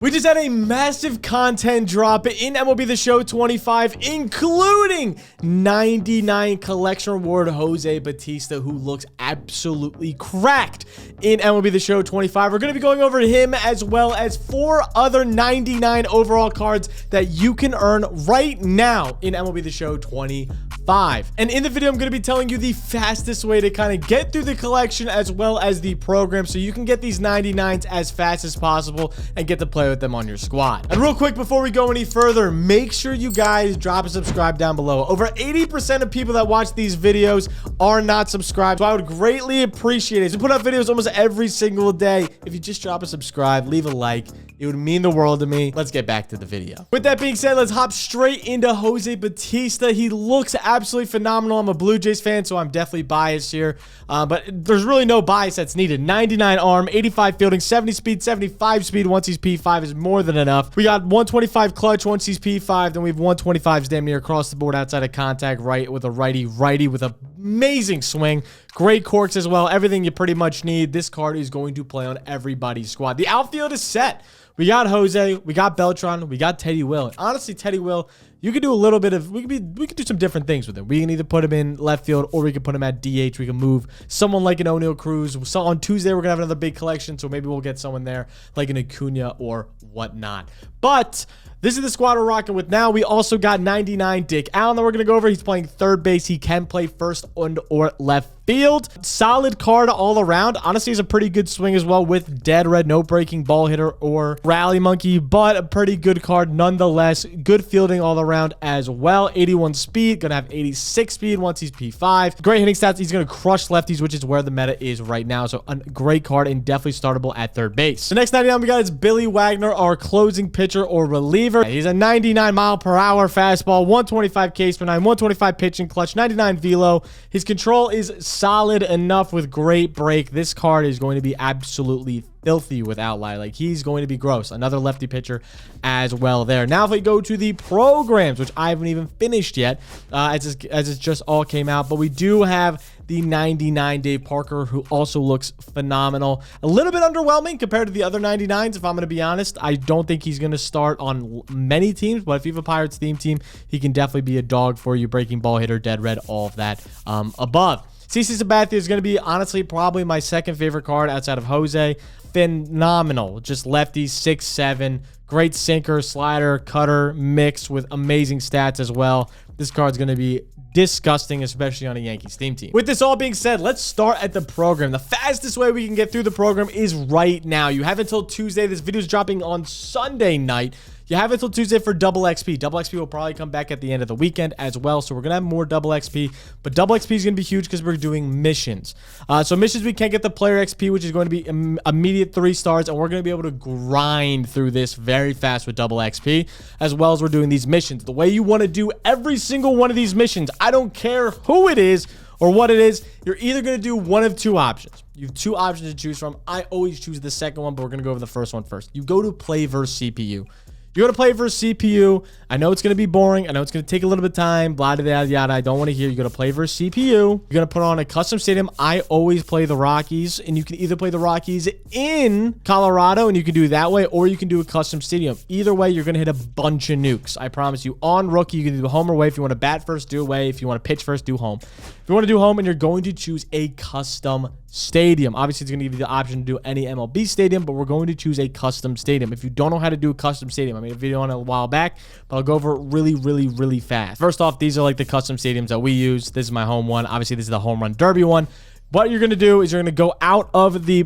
We just had a massive content drop in MLB the Show 25, including 99 collection reward Jose Bautista, who looks absolutely cracked in MLB the Show 25. We're going to be going over him as well as 4 other 99 overall cards that you can earn right now in MLB the Show 25. And in the video, I'm going to be telling you the fastest way to kind of get through the collection as well as the program so you can get these 99s as fast as possible and get to play with them on your squad. And real quick, before we go any further, make sure you guys drop a subscribe down below. Over 80% of people that watch these videos are not subscribed, so I would greatly appreciate it. We put up videos almost every single day. If you just drop a subscribe, leave a like, it would mean the world to me. Let's get back to the video. With that being said, let's hop straight into Jose Bautista. He looks absolutely phenomenal. I'm a Blue Jays fan, so I'm definitely biased here, but there's really no bias that's needed. 99 arm, 85 fielding, 70 speed, 75 speed once he's P5 is more than enough. We got 125 clutch once he's P5, then we have 125s damn near across the board outside of contact, right with a righty with an amazing swing. Great corks as well. Everything you pretty much need. This card is going to play on everybody's squad. The outfield is set. We got Jose, we got Beltran, we got Teddy Will. And honestly, Teddy Will, you could do a little bit of, we could do some different things with him. We can either put him in left field or we can put him at DH. We can move someone like an O'Neal Cruz. So on Tuesday, we're going to have another big collection, so maybe we'll get someone there like an Acuna or whatnot. But this is the squad we're rocking with now. We also got 99 Dick Allen that we're going to go over. He's playing third base. He can play first or left field. Solid card all around. Honestly, he's a pretty good swing as well with dead red, no breaking ball hitter or rally monkey, but a pretty good card nonetheless. Good fielding all around as well. 81 speed, gonna have 86 speed once he's P5. Great hitting stats. He's gonna crush lefties, which is where the meta is right now. So a great card and definitely startable at third base. The next 99 we got is Billy Wagner, our closing pitcher or reliever. He's a 99 mile per hour fastball, 125 Ks per 9, 125 pitching clutch, 99 velo. His control is solid enough with great break. This card is going to be absolutely filthy with outlier. Like, he's going to be gross. Another lefty pitcher as well there. Now if we go to the programs, which I haven't even finished yet, as it just all came out, but we do have the 99 Dave Parker, who also looks phenomenal. A little bit underwhelming compared to the other 99s, if I'm going to be honest. I don't think he's going to start on many teams, but if you have a Pirates theme team, he can definitely be a dog for you. Breaking ball hitter, dead red, all of that above. CC Sabathia is going to be, honestly, probably my second favorite card outside of Jose. Phenomenal. Just lefty, 6'7". Great sinker, slider, cutter, mix with amazing stats as well. This card's going to be disgusting, especially on a Yankees theme team. With this all being said, let's start at the program. The fastest way we can get through the program is right now. You have until Tuesday. This video is dropping on Sunday night. You have until Tuesday for double XP. Double XP will probably come back at the end of the weekend as well. So we're going to have more double XP. But double XP is going to be huge because we're doing missions. So missions, we can't get the player XP, which is going to be immediate 3 stars. And we're going to be able to grind through this very fast with double XP, as well as we're doing these missions. The way you want to do every single one of these missions, I don't care who it is or what it is, you're either going to do one of 2 options. You have 2 options to choose from. I always choose the second one, but we're going to go over the first one first. You go to play versus CPU. You go to play versus CPU. I know it's going to be boring. I know it's going to take a little bit of time. Blah, blah, blah, yada. I don't want to hear. You go to play versus CPU. You're going to put on a custom stadium. I always play the Rockies, and you can either play the Rockies in Colorado, and you can do it that way, or you can do a custom stadium. Either way, you're going to hit a bunch of nukes. I promise you. On rookie, you can do home or away. If you want to bat first, do away. If you want to pitch first, do home. If you want to do home, and you're going to choose a custom stadium. Obviously, it's going to give you the option to do any MLB stadium, but we're going to choose a custom stadium. If you don't know how to do a custom stadium, I made a video on it a while back, but I'll go over it really fast. First off, these are like the custom stadiums that we use. This is my home one. Obviously, this is the home run derby one. What you're going to do is you're going to go out of the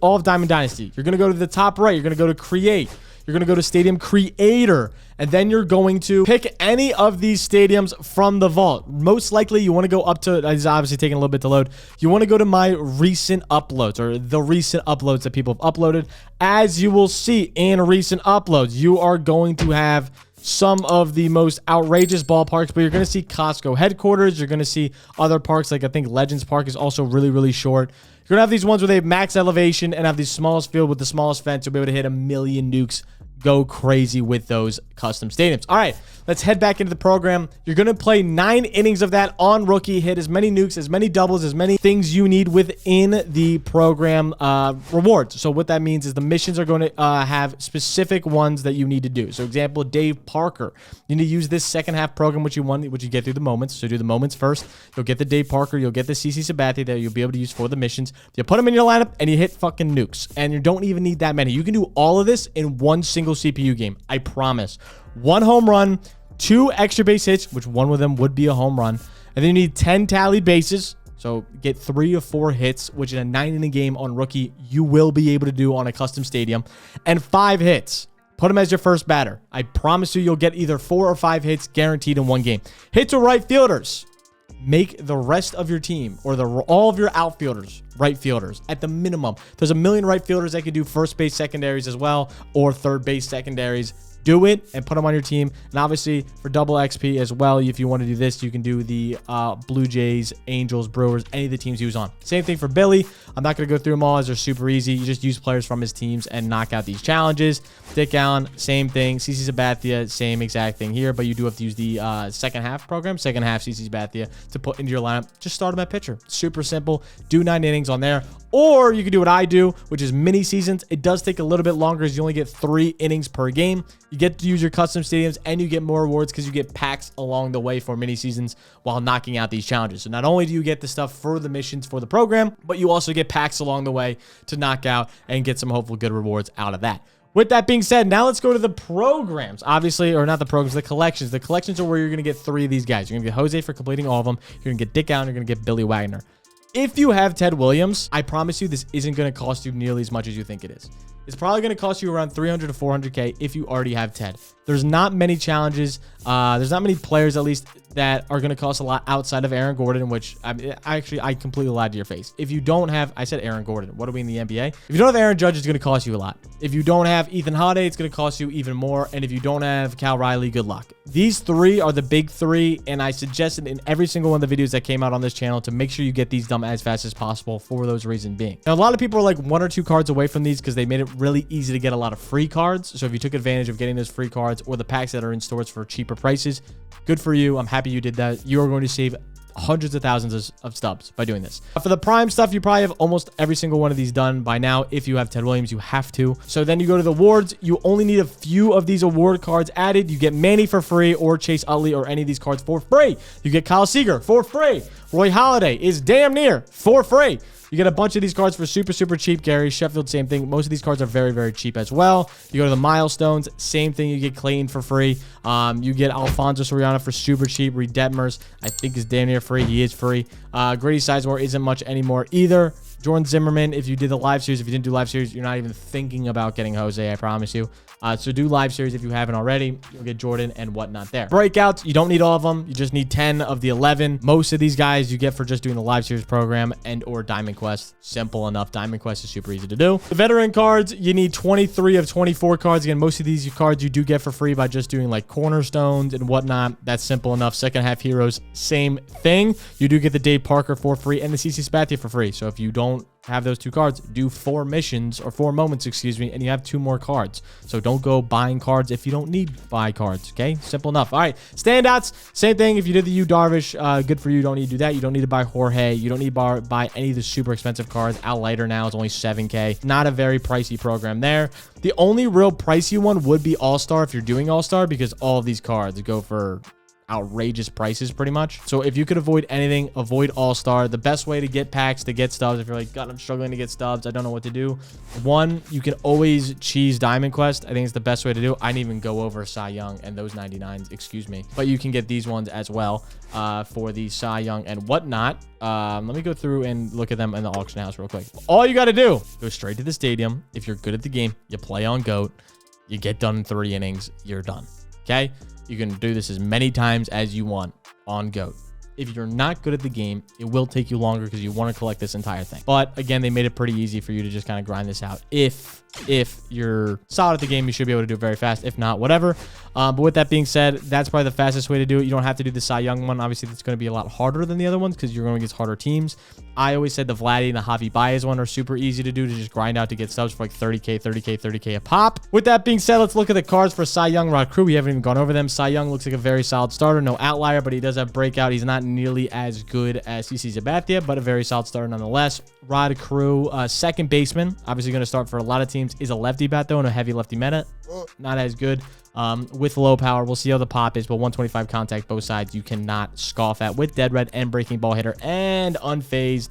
all of Diamond Dynasty. You're going to go to the top right. You're going to go to create. You're going to go to Stadium Creator, and then you're going to pick any of these stadiums from the vault. Most likely, you want to go up to, it's obviously taking a little bit to load. You want to go to my recent uploads, or the recent uploads that people have uploaded. As you will see in recent uploads, you are going to have some of the most outrageous ballparks, but you're going to see Costco headquarters. You're going to see other parks, like I think Legends Park is also really short. You're going to have these ones where they have max elevation and have the smallest field with the smallest fence. You'll be able to hit 1 million nukes go crazy with those custom stadiums. All right, let's head back into the program. You're going to play 9 innings of that on rookie, hit as many nukes, as many doubles, as many things you need within the program rewards. So what that means is the missions are going to have specific ones that you need to do. So example, Dave Parker. You need to use this second half program, which you get through the moments. So do the moments first. You'll get the Dave Parker. You'll get the CC Sabathia that you'll be able to use for the missions. You put them in your lineup and you hit fucking nukes. And you don't even need that many. You can do all of this in one single CPU game. I promise. 1 home run, 2 extra base hits, which one of them would be a home run. And then you need 10 tallied bases. So get 3 or 4 hits, which in a 9-inning game on rookie, you will be able to do on a custom stadium. And 5 hits. Put him as your first batter. I promise you'll get either 4 or 5 hits guaranteed in one game. Hit to right fielders. Make the rest of your team or all of your outfielders right fielders at the minimum. There's a million right fielders that could do first base secondaries as well, or third base secondaries. Do it and put them on your team. And obviously for double XP as well, if you want to do this, you can do the Blue Jays, Angels, Brewers, any of the teams he was on. Same thing for Billy. I'm not going to go through them all as they're super easy. You just use players from his teams and knock out these challenges. Dick Allen, same thing. CC Sabathia, same exact thing here, but you do have to use the second half program, second half CC Sabathia to put into your lineup. Just start him at pitcher. Super simple. Do 9 innings on there. Or you can do what I do, which is mini seasons. It does take a little bit longer as you only get 3 innings per game. You get to use your custom stadiums and you get more rewards because you get packs along the way for mini seasons while knocking out these challenges. So not only do you get the stuff for the missions for the program, but you also get packs along the way to knock out and get some hopeful good rewards out of that. With that being said, now let's go to the programs, obviously, or not the programs, the collections. The collections are where you're going to get 3 of these guys. You're going to get Jose for completing all of them. You're going to get Dick Allen. You're going to get Billy Wagner. If you have Ted Williams, I promise you this isn't going to cost you nearly as much as you think it is. It's probably going to cost you around 300 to 400K if you already have Ted. There's not many challenges. There's not many players, at least, that are going to cost a lot outside of Aaron Gordon, which I completely lied to your face. If you don't have, I said Aaron Gordon. What are we in the NBA? If you don't have Aaron Judge, it's going to cost you a lot. If you don't have Ethan Holiday, it's going to cost you even more. And if you don't have Cal Riley, good luck. These 3 are the big 3, and I suggested in every single one of the videos that came out on this channel to make sure you get these done as fast as possible for those reasons being. Now, a lot of people are like 1 or 2 cards away from these because they made it really easy to get a lot of free cards. So if you took advantage of getting those free cards or the packs that are in stores for cheaper prices, good for you. I'm happy you did that. You are going to save hundreds of thousands of stubs by doing this. For the prime stuff, you probably have almost every single one of these done by now. If you have Ted Williams, you have to. So then you go to the awards. You only need a few of these award cards added. You get Manny for free or Chase Utley or any of these cards for free. You get Kyle Seager for free. Roy Halladay is damn near for free. You get a bunch of these cards for super, super cheap. Gary Sheffield, same thing. Most of these cards are very, very cheap as well. You go to the milestones, same thing. You get Clayton for free. You get Alfonso Soriano for super cheap. Reed Detmers, I think, is damn near free. He is free. Grady Sizemore isn't much anymore either. Jordan Zimmerman, if you did the live series, if you didn't do live series, you're not even thinking about getting Jose, I promise you. So do live series if you haven't already. You'll get Jordan and whatnot there. Breakouts, you don't need all of them. You just need 10 of the 11. Most of these guys you get for just doing the live series program and or Diamond Quest. Simple enough. Diamond Quest is super easy to do. The veteran cards, you need 23 of 24 cards. Again, most of these cards you do get for free by just doing like cornerstones and whatnot. That's simple enough. Second half heroes, same thing. You do get the Dave Parker for free and the CC Sabathia for free. So if you don't have those 2 cards, do 4 missions or 4 moments, excuse me, and you have 2 more cards. So don't go buying cards if you don't need buy cards. Okay, simple enough. All right, standouts, same thing. If you did the Yu Darvish, good for you. Don't need to do that. You don't need to buy Jorge. You don't need to buy any of the super expensive cards. Al Leiter now is only 7K. Not a very pricey program there. The only real pricey one would be All-Star if you're doing All-Star, because all of these cards go for outrageous prices pretty much. So if you could avoid anything, avoid All-Star. The best way to get packs, to get stubs, if you're like, God, I'm struggling to get stubs, I don't know what to do. One, you can always cheese Diamond Quest. I think it's the best way to do. I didn't even go over Cy Young and those 99s, excuse me. But you can get these ones as well for the Cy Young and whatnot. Let me go through and look at them in the auction house real quick. All you got to do, go straight to the stadium. If you're good at the game, you play on GOAT. You get done in 3 innings, you're done. Okay? You can do this as many times as you want on GOAT. If you're not good at the game, it will take you longer because you want to collect this entire thing. But again, they made it pretty easy for you to just kind of grind this out if If you're solid at the game, you should be able to do it very fast. If not, whatever. But with that being said, that's probably the fastest way to do it. You don't have to do the Cy Young one. Obviously, it's going to be a lot harder than the other ones because you're going against harder teams. I always said the Vladdy and the Javi Baez one are super easy to do to just grind out to get subs for like 30K, 30K, 30K a pop. With that being said, let's look at the cards for Cy Young Rod Crew. We haven't even gone over them. Cy Young looks like a very solid starter. No outlier, but he does have breakout. He's not nearly as good as CC Sabathia, but a very solid starter nonetheless. Rod Crew, second baseman. Obviously going to start for a lot of teams. Is a lefty bat, though, and a heavy lefty meta. Not as good. With low power, we'll see how the pop is, but 125 contact both sides you cannot scoff at with dead red and breaking ball hitter and unfazed.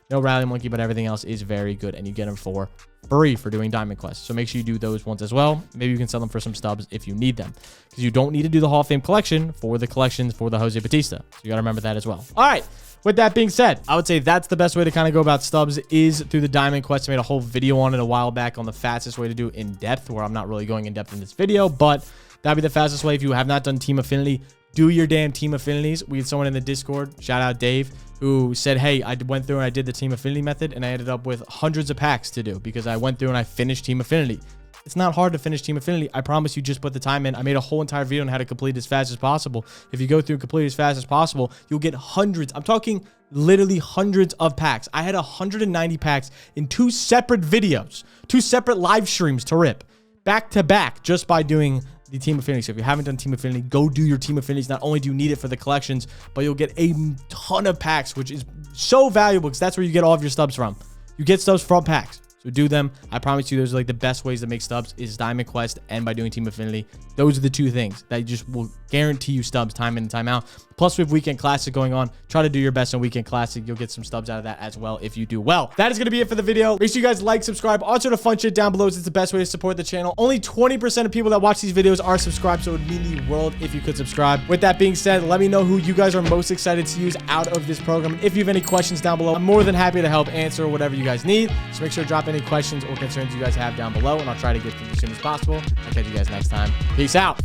No rally monkey, but everything else is very good, and you get them for free for doing diamond quests. So make sure you do those ones as well. Maybe you can sell them for some stubs if you need them, because you don't need to do the Hall of Fame collection for the collections for the Jose Bautista. So you got to remember that as well. All right. With that being said, I would say that's the best way to kind of go about stubs is through the diamond quest. I made a whole video on it a while back on the fastest way to do it in depth, where I'm not really going in depth in this video, but that'd be the fastest way. If you have not done Team Affinity, do your damn Team Affinities. We had someone in the Discord, shout out Dave, who said, hey, I went through and I did the Team Affinity method, and I ended up with hundreds of packs to do because I went through and I finished Team Affinity. It's not hard to finish Team Affinity. I promise you, just put the time in. I made a whole entire video on how to complete as fast as possible. If you go through and complete as fast as possible, you'll get hundreds. I'm talking literally hundreds of packs. I had 190 packs in 2 separate videos, 2 separate live streams to rip back to back just by doing the Team Affinity. So if you haven't done Team Affinity, go do your Team Affinities. Not only do you need it for the collections, but you'll get a ton of packs, which is so valuable because that's where you get all of your stubs from. You get stubs from packs. So do them. I promise you, those are like the best ways to make stubs is Diamond Quest and by doing Team Affinity. Those are the 2 things that just will guarantee you stubs time in and time out. Plus, we have Weekend Classic going on. Try to do your best in Weekend Classic. You'll get some stubs out of that as well if you do well. That is going to be it for the video. Make sure you guys like, subscribe. Also, the fun shit down below is it's the best way to support the channel. Only 20% of people that watch these videos are subscribed, so it would mean the world if you could subscribe. With that being said, let me know who you guys are most excited to use out of this program. If you have any questions down below, I'm more than happy to help answer whatever you guys need. So make sure to drop any questions or concerns you guys have down below, and I'll try to get to them as soon as possible. I'll catch you guys next time. Peace out.